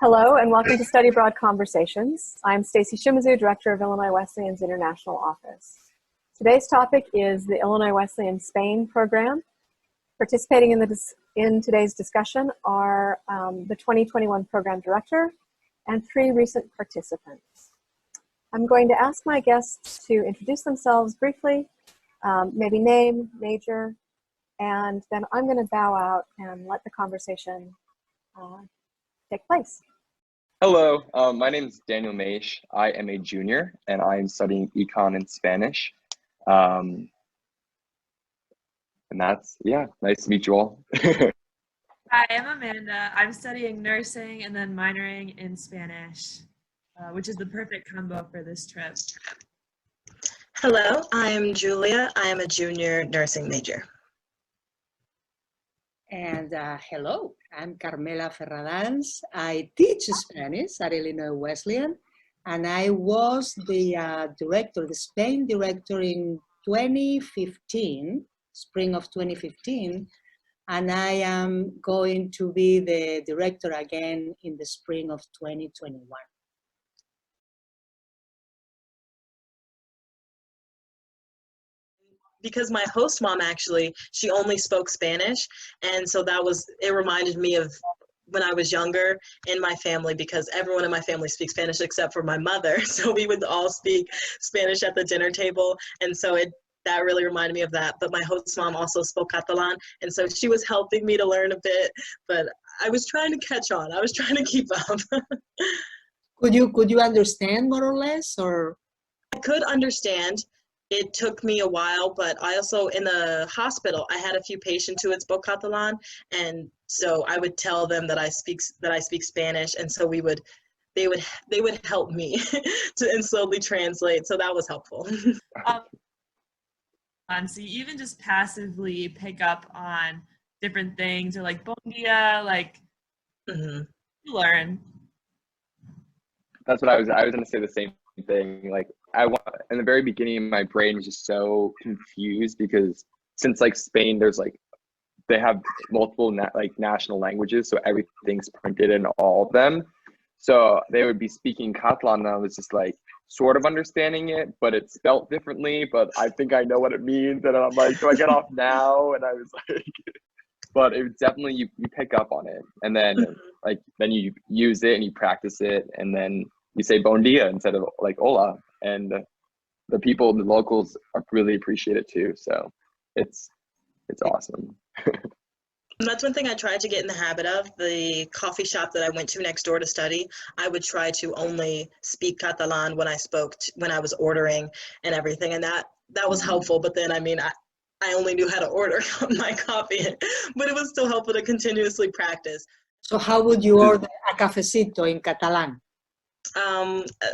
Hello and welcome to Study Abroad Conversations. I'm Stacy Shimizu, Director of Illinois Wesleyan's International Office. Today's topic is the Illinois Wesleyan Spain program. Participating in today's discussion are the 2021 Program Director and 3 recent participants. I'm going to ask my guests to introduce themselves briefly, maybe name, major, and then I'm going to bow out and let the conversation take place. Hello, my name is Daniel Maisch. I am a junior and I am studying econ and Spanish. And that's, yeah, nice to meet you all. Hi, I'm Amanda. I'm studying nursing and then minoring in Spanish, which is the perfect combo for this trip. Hello, I'm Julia. I am a junior nursing major. And hello, I'm Carmela Ferradans. I teach Spanish at Illinois Wesleyan, and I was the director, the Spain director in 2015, spring of 2015, and I am going to be the director again in the spring of 2021. Because my host mom actually, she only spoke Spanish, and so it reminded me of when I was younger in my family, because everyone in my family speaks Spanish except for my mother, so we would all speak Spanish at the dinner table, and so that really reminded me of that. But my host mom also spoke Catalan, and so she was helping me to learn a bit, but I was trying to catch on. I was trying to keep up. Could you understand more or less, or? I could understand. It took me a while, but I also, in the hospital, I had a few patients who had spoke Catalan, and so I would tell them that I speak Spanish, and so they would help me and slowly translate. So that was helpful. So you even just passively pick up on different things, or like bon dia, like you learn. That's what I was going to say the same thing. Like in the very beginning, my brain was just so confused because since like Spain, there's like, they have multiple national languages, so everything's printed in all of them. So they would be speaking Catalan, and I was just like sort of understanding it, but it's spelt differently, but I think I know what it means, and I'm like, do I get off now? And I was like, but it definitely, you pick up on it, and then then you use it and you practice it, and then you say bon dia instead of like hola, and the people, the locals really appreciate it too. So it's awesome. And that's one thing I tried to get in the habit of. The coffee shop that I went to next door to study, I would try to only speak Catalan when I was ordering and everything, and that was helpful. But then, I mean, I only knew how to order my coffee, but it was still helpful to continuously practice. So how would you order a cafecito in Catalan?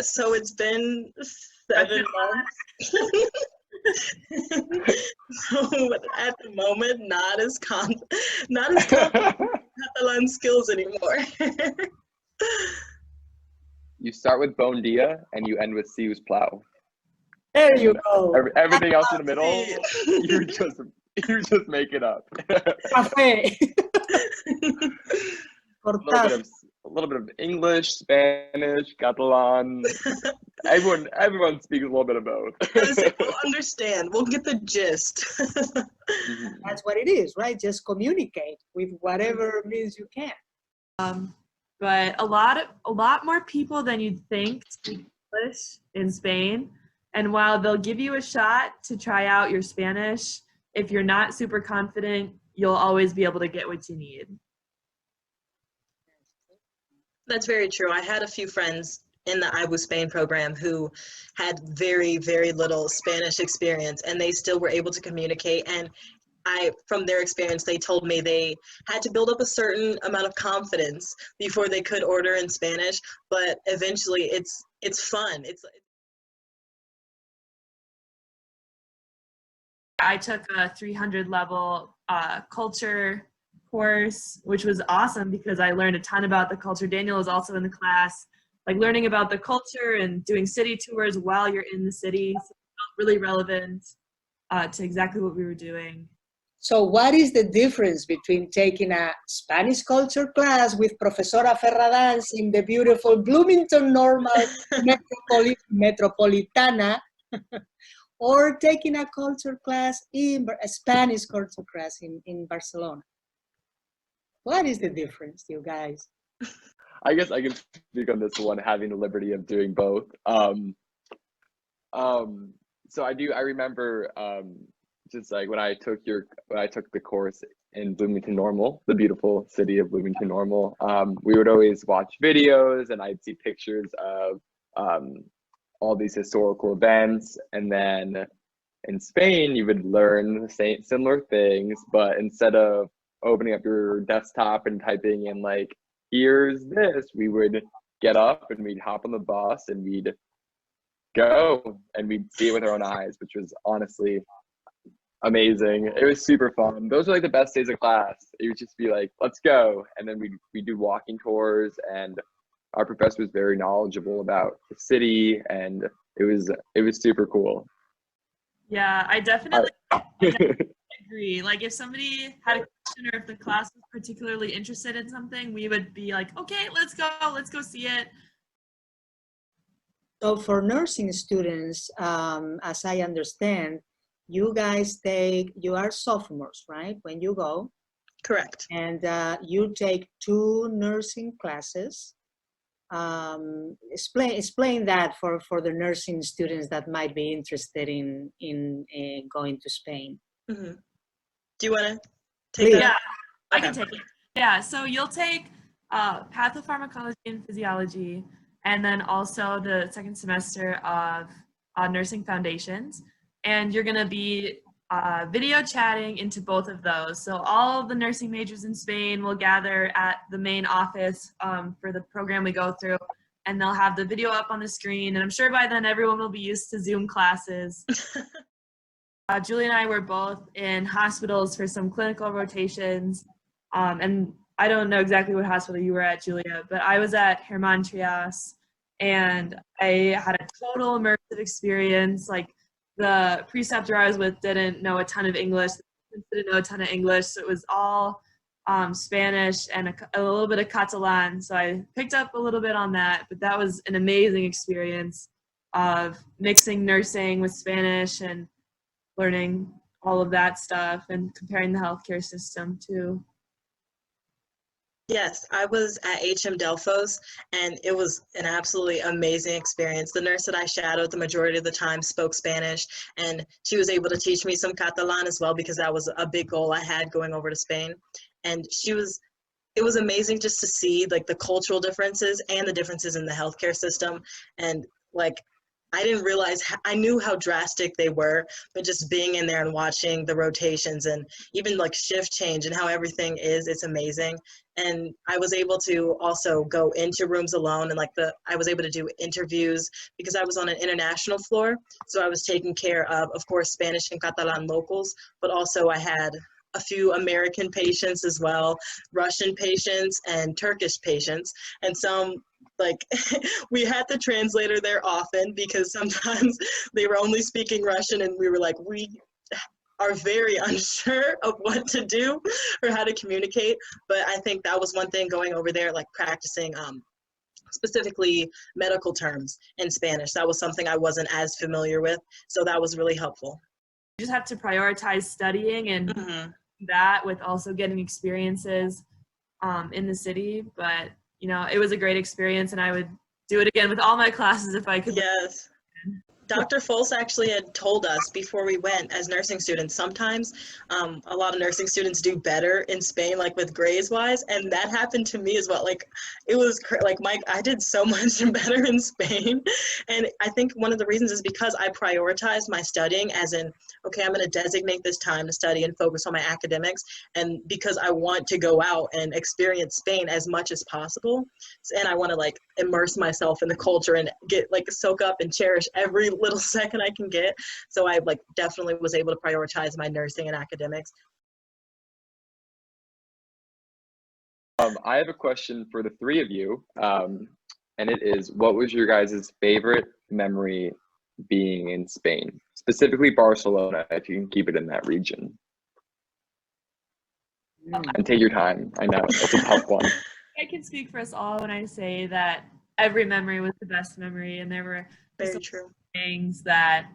So it's been 7 months. So at the moment, not as Catalan skills anymore. You start with bon dia and you end with si us plau. There you go. Everything else in the middle, you just make it up. Café. A little bit of English, Spanish, Catalan. Everyone speaks a little bit of both. We'll understand. We'll get the gist. That's what it is, right? Just communicate with whatever means you can. But a lot more people than you'd think speak English in Spain. And while they'll give you a shot to try out your Spanish, if you're not super confident, you'll always be able to get what you need. That's very true. I had a few friends in the IWU Spain program who had very, very little Spanish experience, and they still were able to communicate. And from their experience, they told me they had to build up a certain amount of confidence before they could order in Spanish, but eventually it's fun. I took a 300 level culture course, which was awesome because I learned a ton about the culture. Daniel was also in the class, like learning about the culture and doing city tours while you're in the city. So it felt really relevant to exactly what we were doing. So what is the difference between taking a Spanish culture class with Profesora Ferradans in the beautiful Bloomington Normal Metropolitana or taking a culture class a Spanish culture class in Barcelona? What is the difference, you guys? I guess I can speak on this one, having the liberty of doing both. So I remember just like when I took the course in Bloomington Normal, the beautiful city of Bloomington Normal, we would always watch videos and I'd see pictures of all these historical events. And then in Spain, you would learn the same similar things, but instead of opening up your desktop and typing in like, here's this, we would get up and we'd hop on the bus and we'd go and we'd see it with our own eyes, which was honestly amazing. It was super fun. Those were like the best days of class. It would just be like, let's go. And then we'd do walking tours, and our professor was very knowledgeable about the city, and it was super cool. Yeah, I definitely agree. Like if somebody had a question or if the class was particularly interested in something, we would be like, okay, let's go see it. So for nursing students, as I understand, you guys you are sophomores, right? When you go. Correct. And you take 2 nursing classes. Explain that for the nursing students that might be interested in going to Spain. Mm-hmm. Do you want to take that? Yeah, I Okay. can take it. Yeah, so you'll take pathopharmacology and physiology, and then also the second semester of nursing foundations. And you're going to be video chatting into both of those. So all of the nursing majors in Spain will gather at the main office for the program we go through, and they'll have the video up on the screen. And I'm sure by then everyone will be used to Zoom classes. Julia and I were both in hospitals for some clinical rotations. And I don't know exactly what hospital you were at, Julia, but I was at Herman Trias, and I had a total immersive experience. Like the preceptor I was with didn't know a ton of English, didn't know a ton of English, so it was all Spanish and a little bit of Catalan. So I picked up a little bit on that, but that was an amazing experience of mixing nursing with Spanish and learning all of that stuff and comparing the healthcare system too. Yes, I was at HM Delphos, and it was an absolutely amazing experience. The nurse that I shadowed the majority of the time spoke Spanish, and she was able to teach me some Catalan as well, because that was a big goal I had going over to Spain. And it was amazing just to see like the cultural differences and the differences in the healthcare system. And like, I didn't realize, I knew how drastic they were, but just being in there and watching the rotations and even like shift change and how everything is, it's amazing. And I was able to also go into rooms alone, and I was able to do interviews because I was on an international floor. So I was taking care of course, Spanish and Catalan locals, but also I had a few American patients as well, Russian patients and Turkish patients, and some like we had the translator there often because sometimes they were only speaking Russian, and we were like, we are very unsure of what to do or how to communicate. But I think that was one thing going over there, like practicing specifically medical terms in Spanish. That was something I wasn't as familiar with, so that was really helpful. You just have to prioritize studying and that with also getting experiences in the city. But you know, it was a great experience, and I would do it again with all my classes if I could. Yes. Dr. Fols actually had told us before we went as nursing students, sometimes a lot of nursing students do better in Spain, like with grades wise, and that happened to me as well. Like it was like I did so much better in Spain, and I think one of the reasons is because I prioritized my studying, as in, okay, I'm going to designate this time to study and focus on my academics, and because I want to go out and experience Spain as much as possible, and I want to like immerse myself in the culture and get like soak up and cherish every little second I can get. So I like definitely was able to prioritize my nursing and academics. I have a question for the three of you, and it is, what was your guys' favorite memory being in Spain, specifically Barcelona, if you can keep it in that region? And take your time. I know it's a tough one. I can speak for us all when I say that every memory was the best memory, and there were Very true. things that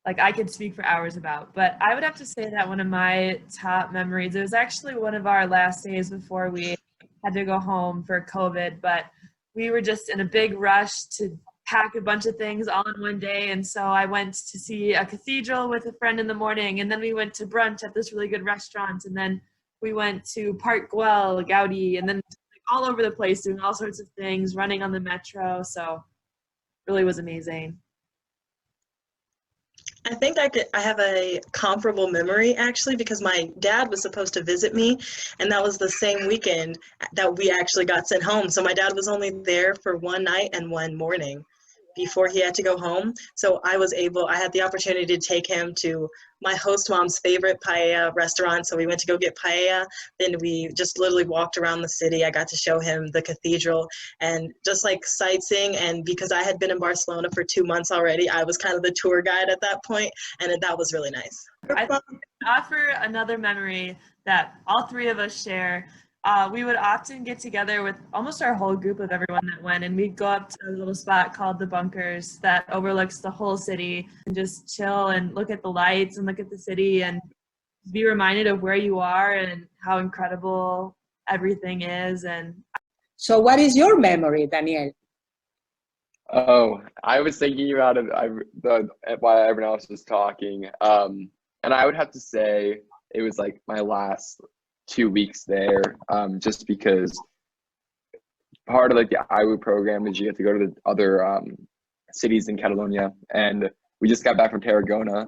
like I could speak for hours about. But I would have to say that one of my top memories, it was actually one of our last days before we had to go home for COVID, but we were just in a big rush to pack a bunch of things all in one day. And so I went to see a cathedral with a friend in the morning, and then we went to brunch at this really good restaurant, and then we went to Park Güell, Gaudi, and then all over the place doing all sorts of things, running on the metro. So really was amazing. I think I have a comparable memory actually, because my dad was supposed to visit me, and that was the same weekend that we actually got sent home. So my dad was only there for one night and one morning before he had to go home. So I had the opportunity to take him to my host mom's favorite paella restaurant. So we went to go get paella. Then we just literally walked around the city. I got to show him the cathedral and just like sightseeing. And because I had been in Barcelona for 2 months already, I was kind of the tour guide at that point, and that was really nice. I offer another memory that all three of us share. We would often get together with almost our whole group of everyone that went, and we'd go up to a little spot called the Bunkers that overlooks the whole city and just chill and look at the lights and look at the city and be reminded of where you are and how incredible everything is. And So what is your memory, Daniel? Oh, I was thinking about it while everyone else was talking. And I would have to say it was like my last 2 weeks there, just because part of like the IWU program is you get to go to the other cities in Catalonia, and we just got back from Tarragona,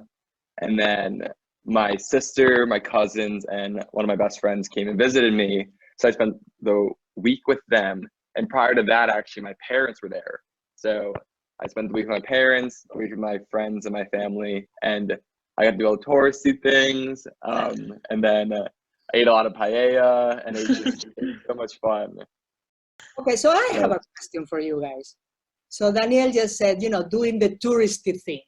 and then my sister, my cousins, and one of my best friends came and visited me, so I spent the week with them. And prior to that, actually, my parents were there, so I spent the week with my parents, the week with my friends and my family, and I got to do all the touristy things, and then I ate a lot of paella, and it was so much fun. Okay, so I have a question for you guys. So Daniel just said, doing the touristy thing,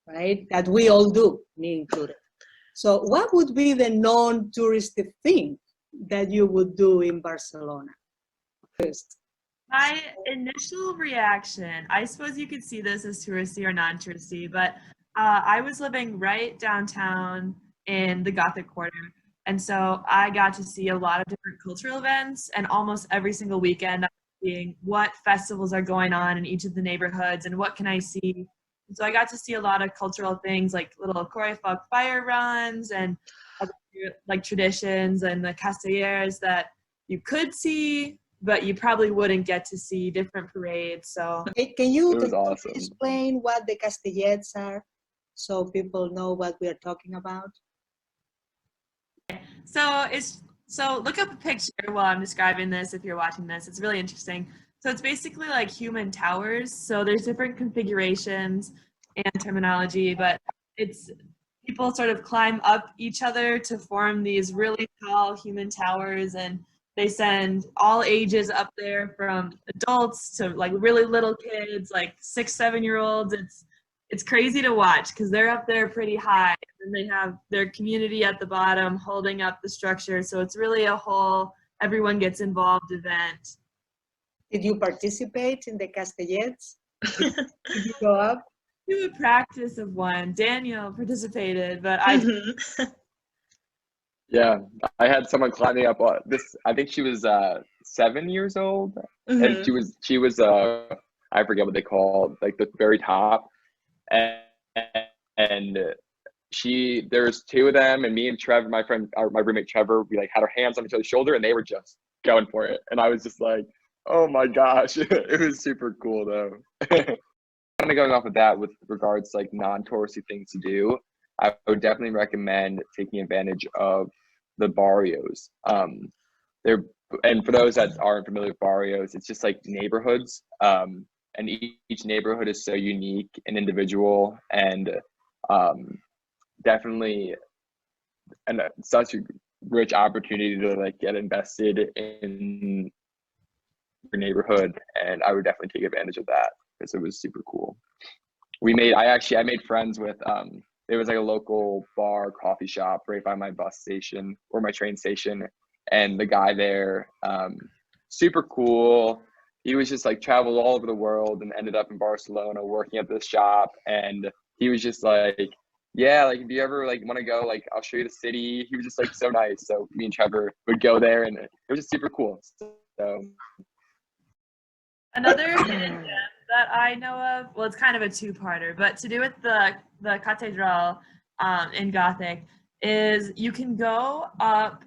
right? That we all do, me included. So what would be the non-touristy thing that you would do in Barcelona first? my initial reaction, I suppose you could see this as touristy or non-touristy, but I was living right downtown in the Gothic Quarter. And so I got to see a lot of different cultural events, and almost every single weekend I was seeing what festivals are going on in each of the neighborhoods and what can I see. And so I got to see a lot of cultural things like little Correfoc fire runs and other, like traditions and the castellers that you could see, but you probably wouldn't get to see, different parades. So Can you awesome. explain what the castellers are so people know what we are talking about? So look up a picture while I'm describing this if you're watching this. It's really interesting. So it's basically like human towers. So there's different configurations and terminology, but it's people sort of climb up each other to form these really tall human towers, and they send all ages up there from adults to like really little kids, like 6, 7-year-olds. It's crazy to watch because they're up there pretty high, and they have their community at the bottom holding up the structure. So it's really a whole, everyone gets involved event. Did you participate in the castellers? Did you go up? Do a practice of one. Daniel participated, but I Yeah, I had someone climbing up this. I think she was 7 years old, and she was I forget what they call like the very top, and there's two of them, and me and Trevor, my roommate Trevor, we like had our hands on each other's shoulder, and they were just going for it, and I was just like, oh my gosh, it was super cool though. Kind of going off of that with regards to like non-touristy things to do, I would definitely recommend taking advantage of the barrios. And for those that aren't familiar with barrios, it's just like neighborhoods, and each neighborhood is so unique and individual, and definitely such a rich opportunity to like get invested in your neighborhood, and I would definitely take advantage of that because it was super cool. I made friends with there was like a local bar coffee shop right by my bus station or my train station, and the guy there, super cool. He was just like traveled all over the world and ended up in Barcelona working at this shop. And he was just like, yeah, like if you ever like want to go, like I'll show you the city. He was just like so nice. So me and Trevor would go there, and it was just super cool. So Another hidden gem that I know of, well, it's kind of a two-parter, but to do with the cathedral in Gothic, is you can go up,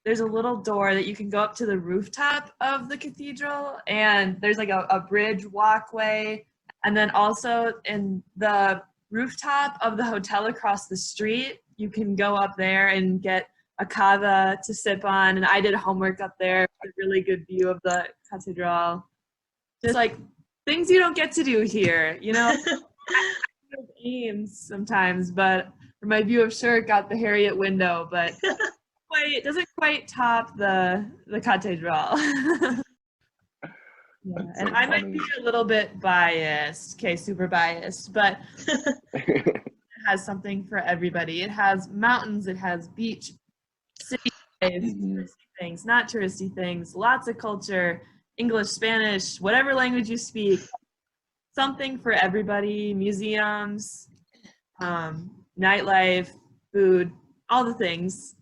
there's a little door that you can go up to the rooftop of the cathedral, and there's like a bridge walkway, and then also in the rooftop of the hotel across the street, you can go up there and get a cava to sip on, and I did homework up there with a really good view of the cathedral. Just like things you don't get to do here, you know. I have aims sometimes, but for my view of Shirk got the Harriet window, but it doesn't quite top the cathedral. Yeah, and I might be a little bit biased, okay, super biased, but it has something for everybody. It has mountains, it has beach, city, touristy things, not touristy things, lots of culture, English, Spanish, whatever language you speak, something for everybody, museums, nightlife, food, all the things.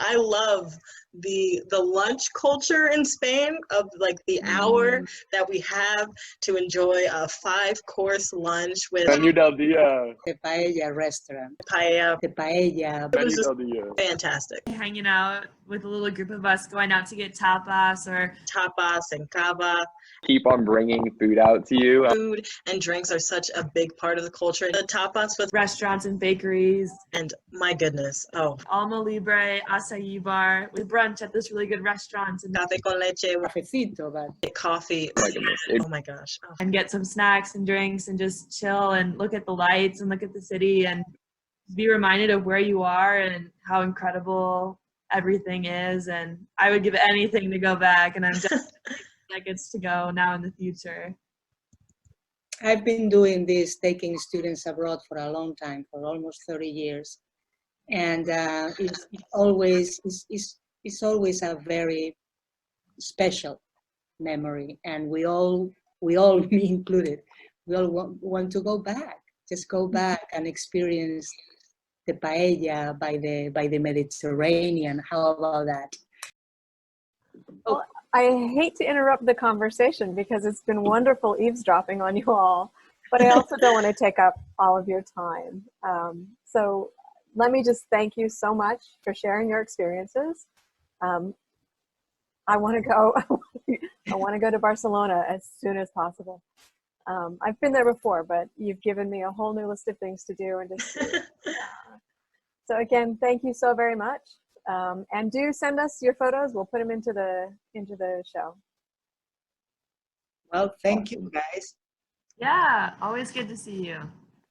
I love the lunch culture in Spain of like the hour that we have to enjoy a 5-course lunch with Menu del dia. The paella restaurant. paella. The paella. It was just Del dia. fantastic. Hanging out with a little group of us, going out to get tapas or Tapas and cava. Keep on bringing food out to you. Food and drinks are such a big part of the culture. The tapas with, restaurants and bakeries. and my goodness, Alma Libre, acai bar, with brunch at this really good restaurant, and café con leche, Cafecito, but coffee. Oh my goodness. Oh my gosh. Oh. and get some snacks and drinks and just chill and look at the lights and look at the city and be reminded of where you are and how incredible everything is. And I would give anything to go back, and I'm just that gets to go now in the future. I've been doing this, taking students abroad for a long time, for almost 30 years. And it's always a very special memory. And we all, me included, we all want to go back, just go back and experience the paella by the Mediterranean. How about that? Well, I hate to interrupt the conversation because it's been wonderful eavesdropping on you all, but I also don't want to take up all of your time. So let me just thank you so much for sharing your experiences. I want to go. I want to go to Barcelona as soon as possible. I've been there before, but you've given me a whole new list of things to do and just. So again, thank you so very much. And do send us your photos. We'll put them into the show. Well, thank you, guys. Yeah, always good to see you.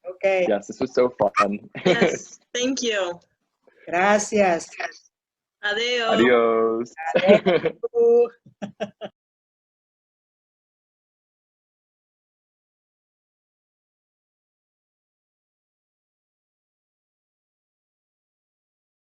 Okay. Yes, this was so fun. Yes, thank you. Gracias. Adios. Adios. Adios.